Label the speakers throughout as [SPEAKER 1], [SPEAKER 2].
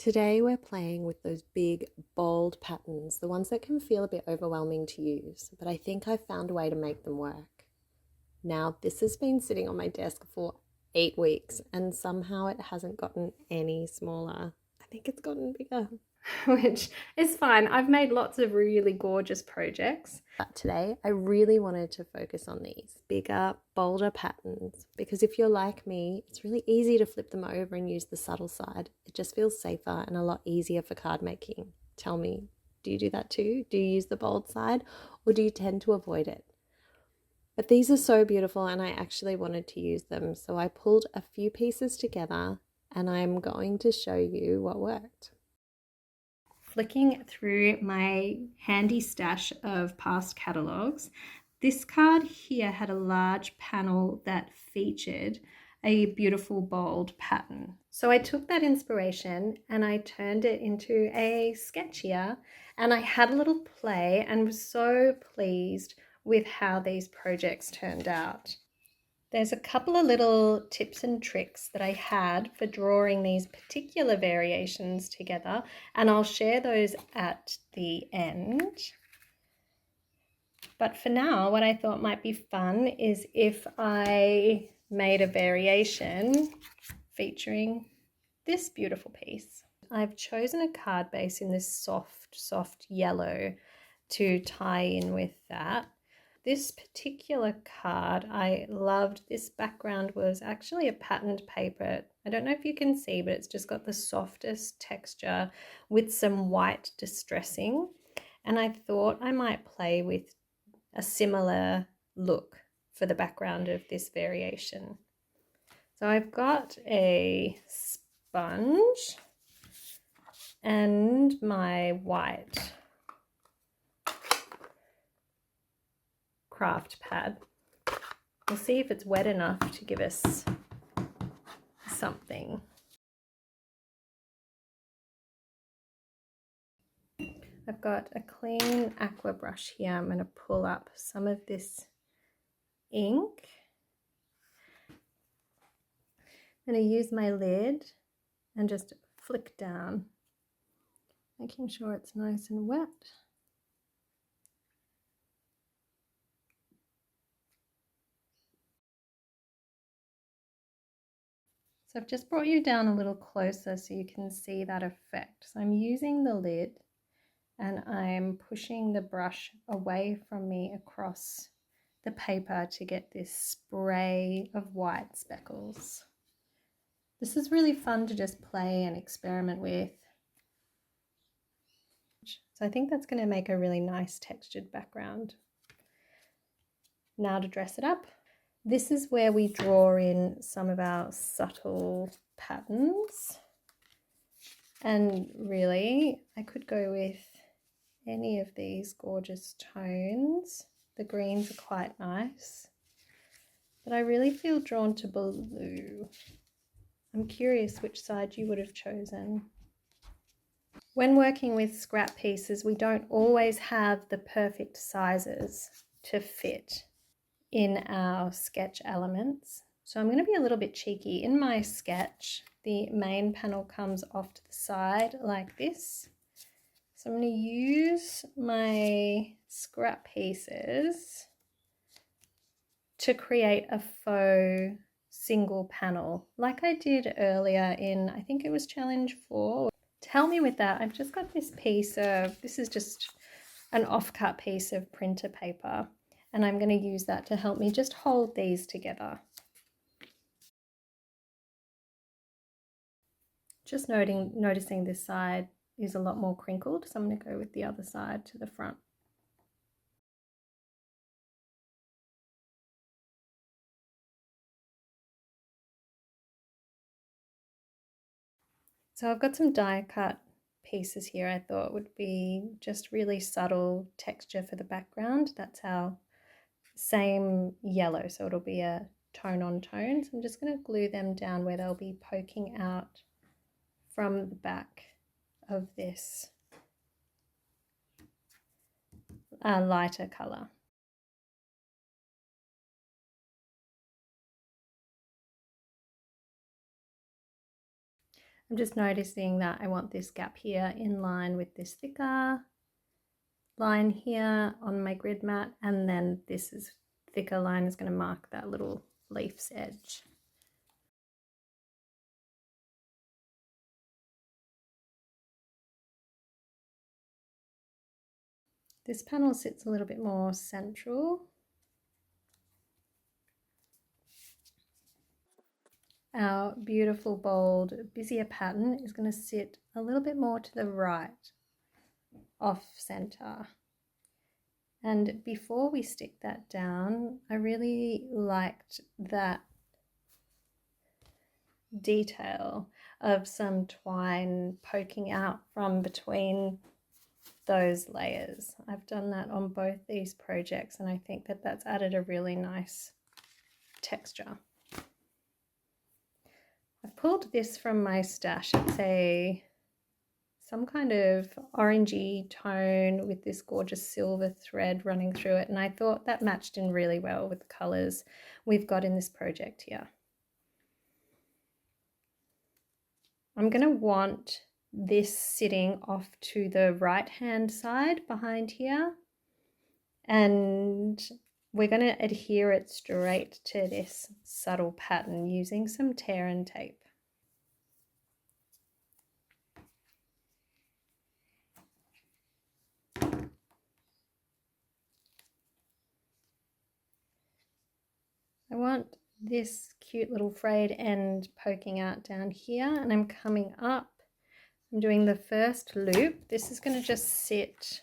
[SPEAKER 1] Today we're playing with those big, bold patterns, the ones that can feel a bit overwhelming to use, but I think I've found a way to make them work. Now, this has been sitting on my desk for 8 weeks and somehow it hasn't gotten any smaller. I think it's gotten bigger.
[SPEAKER 2] Which is fine. I've made lots of really gorgeous projects.
[SPEAKER 1] But today I really wanted to focus on these bigger, bolder patterns because if you're like me, it's really easy to flip them over and use the subtle side. It just feels safer and a lot easier for card making. Tell me, do you do that too? Do you use the bold side or do you tend to avoid it? But these are so beautiful and I actually wanted to use them. So I pulled a few pieces together and I'm going to show you what worked.
[SPEAKER 2] Flicking through my handy stash of past catalogues, this card here had a large panel that featured a beautiful bold pattern. So I took that inspiration and I turned it into a sketch here, and I had a little play and was so pleased with how these projects turned out. There's a couple of little tips and tricks that I had for drawing these particular variations together, and I'll share those at the end. But for now, what I thought might be fun is if I made a variation featuring this beautiful piece. I've chosen a card base in this soft yellow to tie in with that. This particular card I loved. This background was actually a patterned paper. I don't know if you can see, but it's just got the softest texture with some white distressing. And I thought I might play with a similar look for the background of this variation. So I've got a sponge and my white craft pad. We'll see if it's wet enough to give us something. I've got a clean aqua brush here. I'm going to pull up some of this ink. I'm going to use my lid and just flick down, making sure it's nice and wet. So I've just brought you down a little closer so you can see that effect. So I'm using the lid and I'm pushing the brush away from me across the paper to get this spray of white speckles. This is really fun to just play and experiment with. So I think that's going to make a really nice textured background. Now to dress it up. This is where we draw in some of our subtle patterns. And really, I could go with any of these gorgeous tones. The greens are quite nice, but I really feel drawn to blue. I'm curious which side you would have chosen. When working with scrap pieces, we don't always have the perfect sizes to fit in our sketch elements. So I'm going to be a little bit cheeky. In my sketch, the main panel comes off to the side like this. So I'm going to use my scrap pieces to create a faux single panel like I did earlier in, I think it was challenge 4. To help me with that, I've just got this piece of, this is just an offcut piece of printer paper, and I'm going to use that to help me just hold these together. Just noticing this side is a lot more crinkled, so I'm going to go with the other side to the front. So I've got some die cut pieces here I thought would be just really subtle texture for the background. That's our same yellow, so it'll be a tone on tone. So I'm just going to glue them down where they'll be poking out from the back of this lighter colour. I'm just noticing that I want this gap here in line with this thicker line here on my grid mat, and then this is thicker line is going to mark that little leaf's edge. This panel sits a little bit more central. Our beautiful, bold, busier pattern is going to sit a little bit more to the right, off center. And before we stick that down, I really liked that detail of some twine poking out from between those layers. I've done that on both these projects, and I think that that's added a really nice texture. I've pulled this from my stash. It's some kind of orangey tone with this gorgeous silver thread running through it, and I thought that matched in really well with the colors we've got in this project here. I'm going to want this sitting off to the right hand side behind here, and we're going to adhere it straight to this subtle pattern using some tear and tape. I want this cute little frayed end poking out down here, and I'm coming up. I'm doing the first loop. This is going to just sit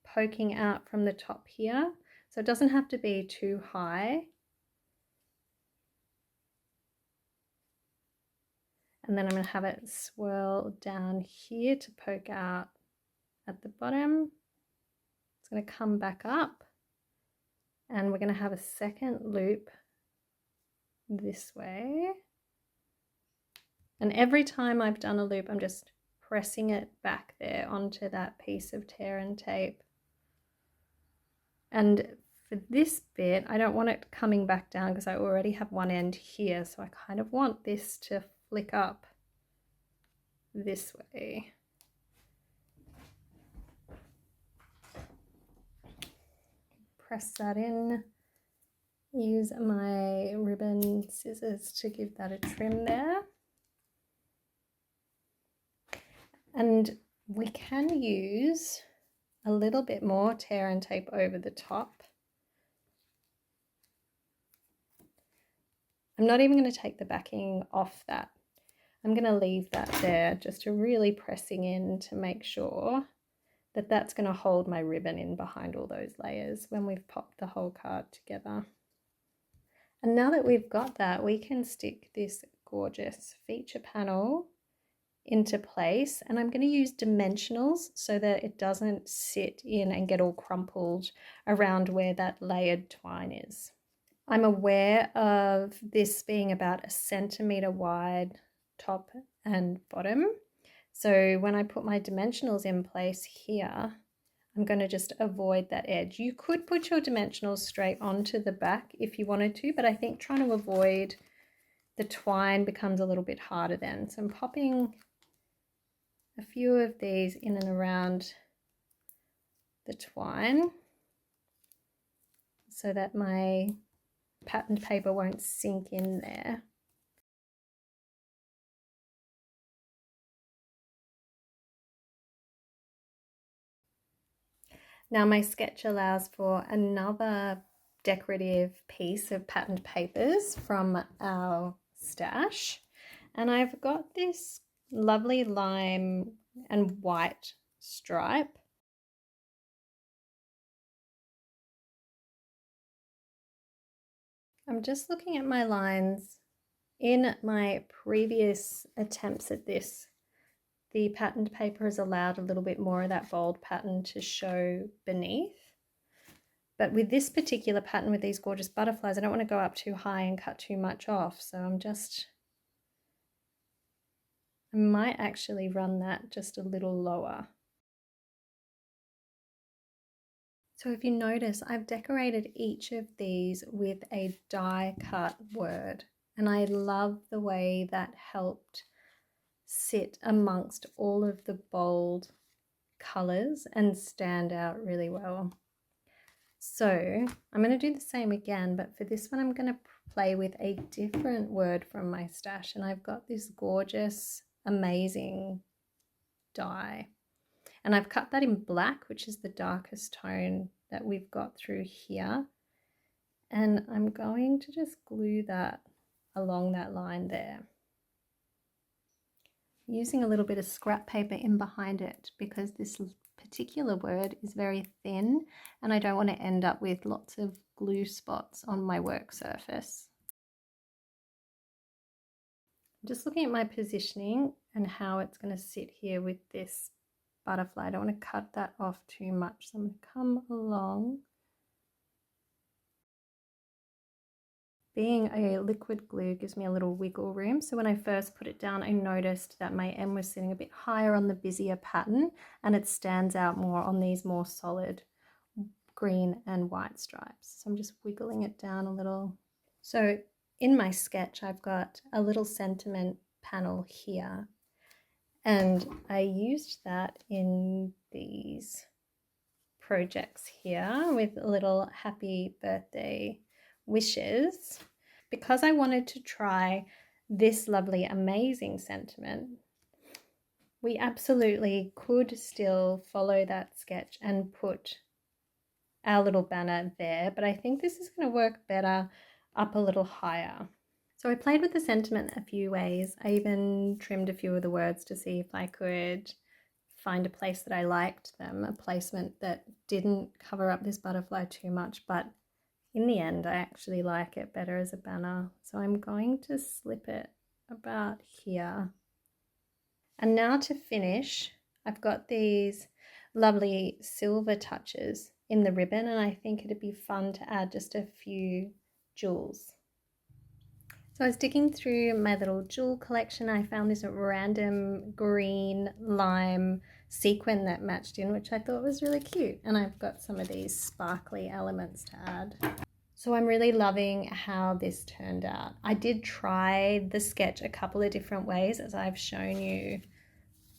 [SPEAKER 2] poking out from the top here, so it doesn't have to be too high. And then I'm going to have it swirl down here to poke out at the bottom. It's going to come back up, and we're going to have a second loop this way. And every time I've done a loop, I'm just pressing it back there onto that piece of tear and tape. And for this bit, I don't want it coming back down because I already have one end here, so I kind of want this to flick up this way. Press that in, use my ribbon scissors to give that a trim there. And we can use a little bit more tear and tape over the top. I'm not even going to take the backing off that. I'm going to leave that there, just to really pressing in to make sure that that's going to hold my ribbon in behind all those layers when we've popped the whole card together. And now that we've got that, we can stick this gorgeous feature panel into place, and I'm going to use dimensionals so that it doesn't sit in and get all crumpled around where that layered twine is. I'm aware of this being about 1 centimeter wide top and bottom, so when I put my dimensionals in place here, I'm going to just avoid that edge. You could put your dimensionals straight onto the back if you wanted to, but I think trying to avoid the twine becomes a little bit harder then. So I'm popping a few of these in and around the twine so that my patterned paper won't sink in there. Now my sketch allows for another decorative piece of patterned papers from our stash, and I've got this lovely lime and white stripe. I'm just looking at my lines. In my previous attempts at this, the patterned paper has allowed a little bit more of that bold pattern to show beneath. But with this particular pattern with these gorgeous butterflies, I don't want to go up too high and cut too much off. So I might actually run that just a little lower. So if you notice, I've decorated each of these with a die cut word, and I love the way that helped sit amongst all of the bold colors and stand out really well. So I'm going to do the same again, but for this one I'm going to play with a different word from my stash, and I've got this gorgeous, amazing die, and I've cut that in black, which is the darkest tone that we've got through here, and I'm going to just glue that along that line there, using a little bit of scrap paper in behind it because this particular word is very thin and I don't want to end up with lots of glue spots on my work surface. Just looking at my positioning and how it's going to sit here with this butterfly. I don't want to cut that off too much, so I'm going to come along. Being a liquid glue gives me a little wiggle room, so when I first put it down I noticed that my M was sitting a bit higher on the busier pattern and it stands out more on these more solid green and white stripes. So I'm just wiggling it down a little. So in my sketch I've got a little sentiment panel here, and I used that in these projects here with little happy birthday wishes. Because I wanted to try this lovely, amazing sentiment, we absolutely could still follow that sketch and put our little banner there, but I think this is going to work better up a little higher. So I played with the sentiment a few ways. I even trimmed a few of the words to see if I could find a place that I liked them, a placement that didn't cover up this butterfly too much, but in the end I actually like it better as a banner. So I'm going to slip it about here. And now to finish, I've got these lovely silver touches in the ribbon, and I think it'd be fun to add just a few jewels. So I was digging through my little jewel collection. I found this random green lime sequin that matched in, which I thought was really cute. And I've got some of these sparkly elements to add. So I'm really loving how this turned out. I did try the sketch a couple of different ways, as I've shown you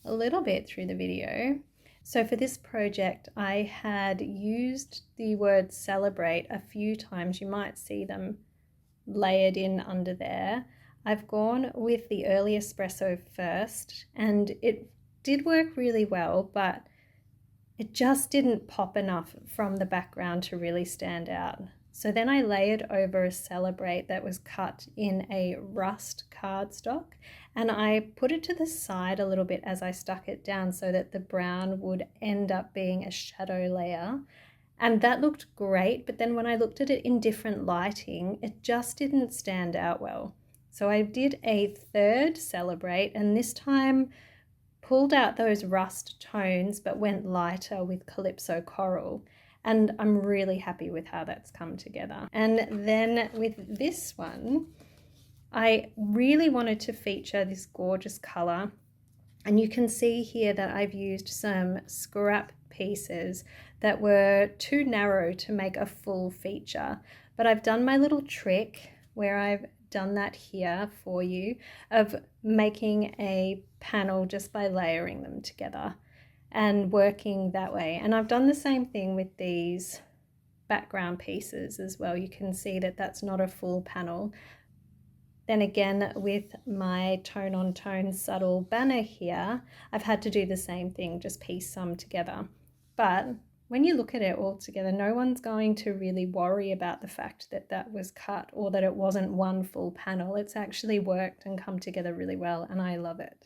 [SPEAKER 2] a little bit through the video. So for this project, I had used the word celebrate a few times. You might see them layered in under there. I've gone with the early espresso first, and it did work really well, but it just didn't pop enough from the background to really stand out. So then I layered over a celebrate that was cut in a rust cardstock, and I put it to the side a little bit as I stuck it down so that the brown would end up being a shadow layer. And that looked great, but then when I looked at it in different lighting, it just didn't stand out well. So I did a third celebrate, and this time pulled out those rust tones but went lighter with Calypso Coral. And I'm really happy with how that's come together. And then with this one, I really wanted to feature this gorgeous color. And you can see here that I've used some scrap pieces that were too narrow to make a full feature. But I've done my little trick where I've done that here for you of making a panel just by layering them together and working that way. And I've done the same thing with these background pieces as well. You can see that that's not a full panel. Then again, with my tone on tone subtle banner here, I've had to do the same thing, just piece some together. But when you look at it all together, no one's going to really worry about the fact that that was cut or that it wasn't one full panel. It's actually worked and come together really well, and I love it.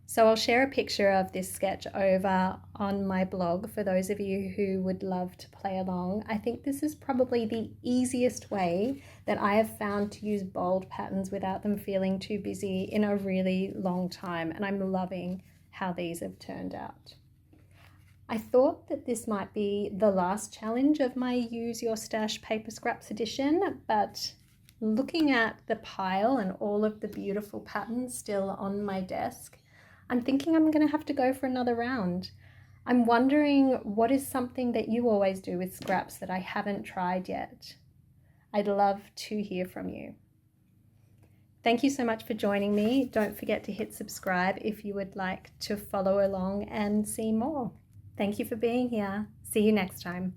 [SPEAKER 2] So I'll share a picture of this sketch over on my blog for those of you who would love to play along. I think this is probably the easiest way that I have found to use bold patterns without them feeling too busy in a really long time, and I'm loving how these have turned out. I thought that this might be the last challenge of my Use Your Stash Paper Scraps edition, but looking at the pile and all of the beautiful patterns still on my desk, I'm thinking I'm going to have to go for another round. I'm wondering what is something that you always do with scraps that I haven't tried yet. I'd love to hear from you. Thank you so much for joining me. Don't forget to hit subscribe if you would like to follow along and see more. Thank you for being here. See you next time.